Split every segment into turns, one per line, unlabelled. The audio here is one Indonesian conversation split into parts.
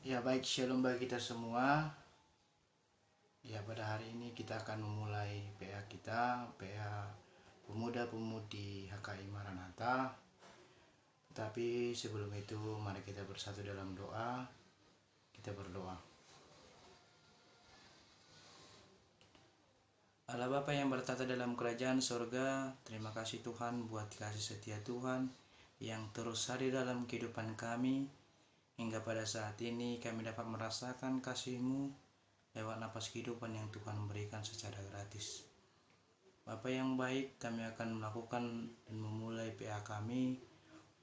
Ya baik, shalom bagi kita semua. Ya pada hari ini kita akan memulai PA kita, PA Pemuda-Pemudi HKI Maranatha. Tetapi sebelum itu mari kita bersatu dalam doa. Kita berdoa. Allah Bapa yang bertata dalam kerajaan sorga, terima kasih Tuhan buat kasih setia Tuhan yang terus hadir dalam kehidupan kami. Hingga pada saat ini kami dapat merasakan kasih-Mu lewat napas kehidupan yang Tuhan berikan secara gratis. Bapa yang baik, kami akan melakukan dan memulai PA kami.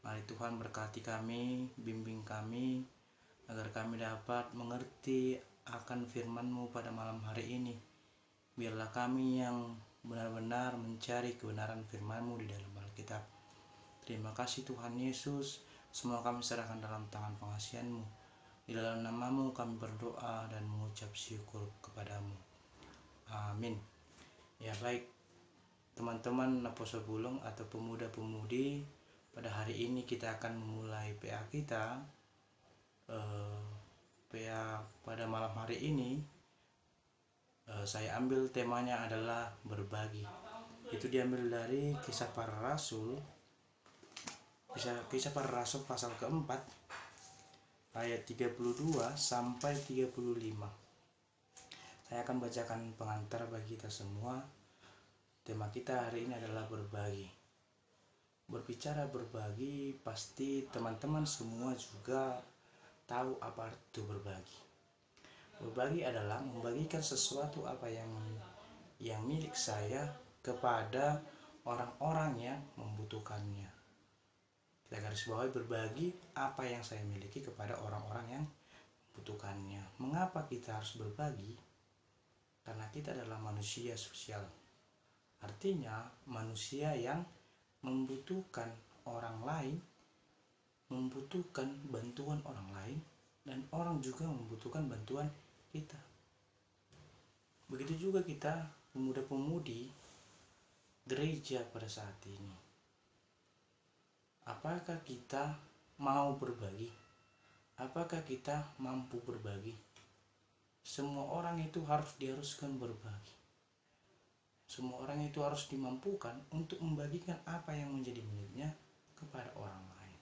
Mari Tuhan berkati kami, bimbing kami, agar kami dapat mengerti akan firman-Mu pada malam hari ini. Biarlah kami yang benar-benar mencari kebenaran firman-Mu di dalam Alkitab. Terima kasih Tuhan Yesus, semua kami serahkan dalam tangan pengasihan-Mu. Di dalam nama-Mu kami berdoa dan mengucap syukur kepadamu. Amin. Ya baik, teman-teman Apostle Bulung atau pemuda-pemudi, pada hari ini kita akan memulai PA kita. PA pada malam hari ini saya ambil temanya adalah berbagi. Itu diambil dari Kisah Para Rasul, Kisah Para Rasul pasal keempat ayat 32 sampai 35. Saya akan bacakan pengantar bagi kita semua. Tema kita hari ini adalah berbagi. Berbicara berbagi, pasti teman-teman semua juga tahu apa itu berbagi. Berbagi adalah membagikan sesuatu apa yang milik saya kepada orang-orang yang membutuhkannya. Kita garis bawahi, berbagi apa yang saya miliki kepada orang-orang yang membutuhkannya. Mengapa kita harus berbagi? Karena kita adalah manusia sosial. Artinya manusia yang membutuhkan orang lain, membutuhkan bantuan orang lain, dan orang juga membutuhkan bantuan kita. Begitu juga kita pemuda-pemudi gereja pada saat ini. Apakah kita mau berbagi? Apakah kita mampu berbagi? Semua orang itu harus diharuskan berbagi. Semua orang itu harus dimampukan untuk membagikan apa yang menjadi miliknya kepada orang lain.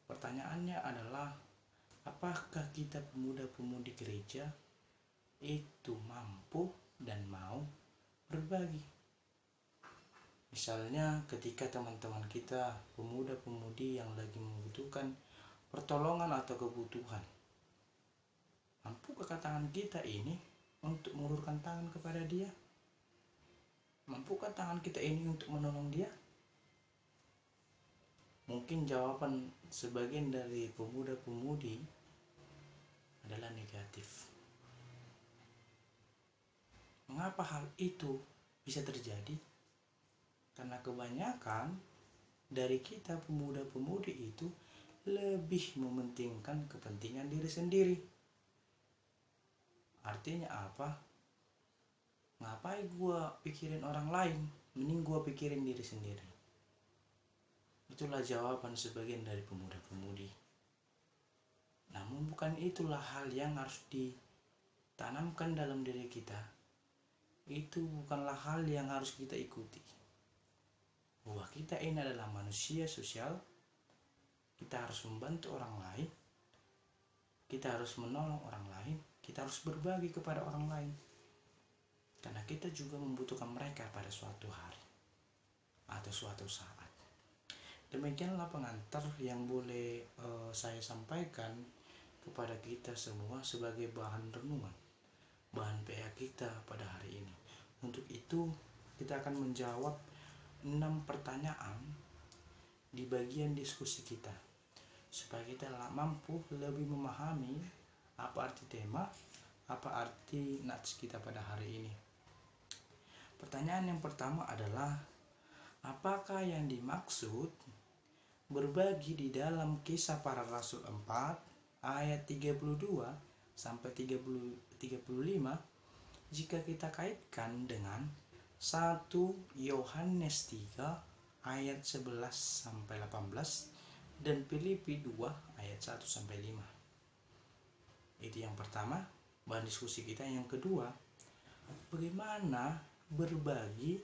Pertanyaannya adalah, apakah kita pemuda-pemudi gereja itu mampu dan mau berbagi? Misalnya ketika teman-teman kita pemuda-pemudi yang lagi membutuhkan pertolongan atau kebutuhan, mampukah tangan kita ini untuk mengulurkan tangan kepada dia? Mampukah tangan kita ini untuk menolong dia? Mungkin jawaban sebagian dari pemuda-pemudi adalah negatif. Mengapa hal itu bisa terjadi? Karena kebanyakan dari kita pemuda-pemudi itu lebih mementingkan kepentingan diri sendiri. Artinya apa? Ngapain gua pikirin orang lain? Mending gua pikirin diri sendiri. Itulah jawaban sebagian dari pemuda-pemudi. Namun bukan itulah hal yang harus ditanamkan dalam diri kita. Itu bukanlah hal yang harus kita ikuti. Bahwa kita ini adalah manusia sosial, kita harus membantu orang lain, kita harus menolong orang lain, kita harus berbagi kepada orang lain. Karena kita juga membutuhkan mereka pada suatu hari atau suatu saat. Demikianlah pengantar yang boleh saya sampaikan kepada kita semua sebagai bahan renungan, bahan PA kita pada hari ini. Untuk itu kita akan menjawab 6 pertanyaan di bagian diskusi kita, supaya kita mampu lebih memahami apa arti tema, apa arti nats kita pada hari ini. Pertanyaan yang pertama adalah, apakah yang dimaksud berbagi di dalam Kisah Para Rasul 4 ayat 32 sampai 35 jika kita kaitkan dengan 1 Yohanes 3 ayat 11 sampai 18 dan Filipi 2 ayat 1 sampai 5. Itu yang pertama, bahan diskusi kita. Yang kedua, bagaimana berbagi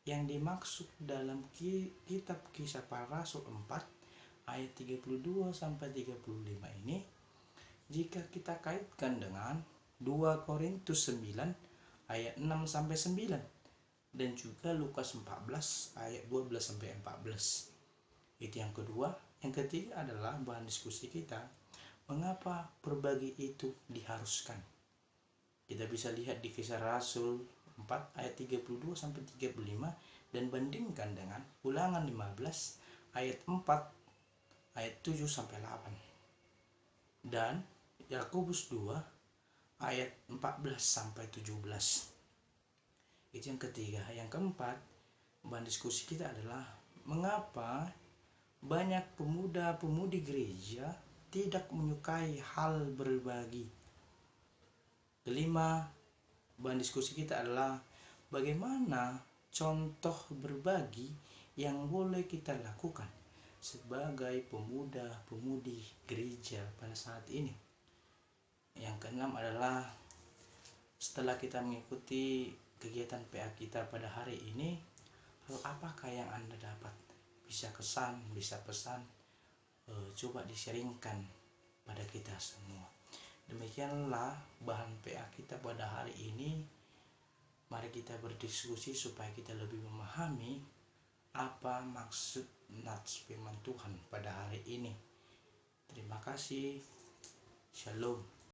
yang dimaksud dalam kitab Kisah Para Rasul 4 ayat 32 sampai 35 ini jika kita kaitkan dengan 2 Korintus 9 ayat 6 sampai 9 dan juga Lukas 14 ayat 12 sampai 14. Itu yang kedua. Yang ketiga adalah bahan diskusi kita, mengapa berbagi itu diharuskan. Kita bisa lihat di Kisah Rasul 4 ayat 32 sampai 35 dan bandingkan dengan Ulangan 15 ayat 4 ayat 7 sampai 8 dan Yakobus 2 ayat 14 sampai 17. Itu yang ketiga. Yang keempat, bahan diskusi kita adalah mengapa banyak pemuda-pemudi gereja tidak menyukai hal berbagi. Kelima, bahan diskusi kita adalah bagaimana contoh berbagi yang boleh kita lakukan sebagai pemuda-pemudi gereja pada saat ini. Yang keenam adalah setelah kita mengikuti kegiatan PA kita pada hari ini, hal apakah yang Anda dapat? Bisa kesan, bisa pesan, coba di-sharingkan pada kita semua. Demikianlah bahan PA kita pada hari ini. Mari kita berdiskusi supaya kita lebih memahami apa maksud nats firman Tuhan pada hari ini. Terima kasih. Shalom.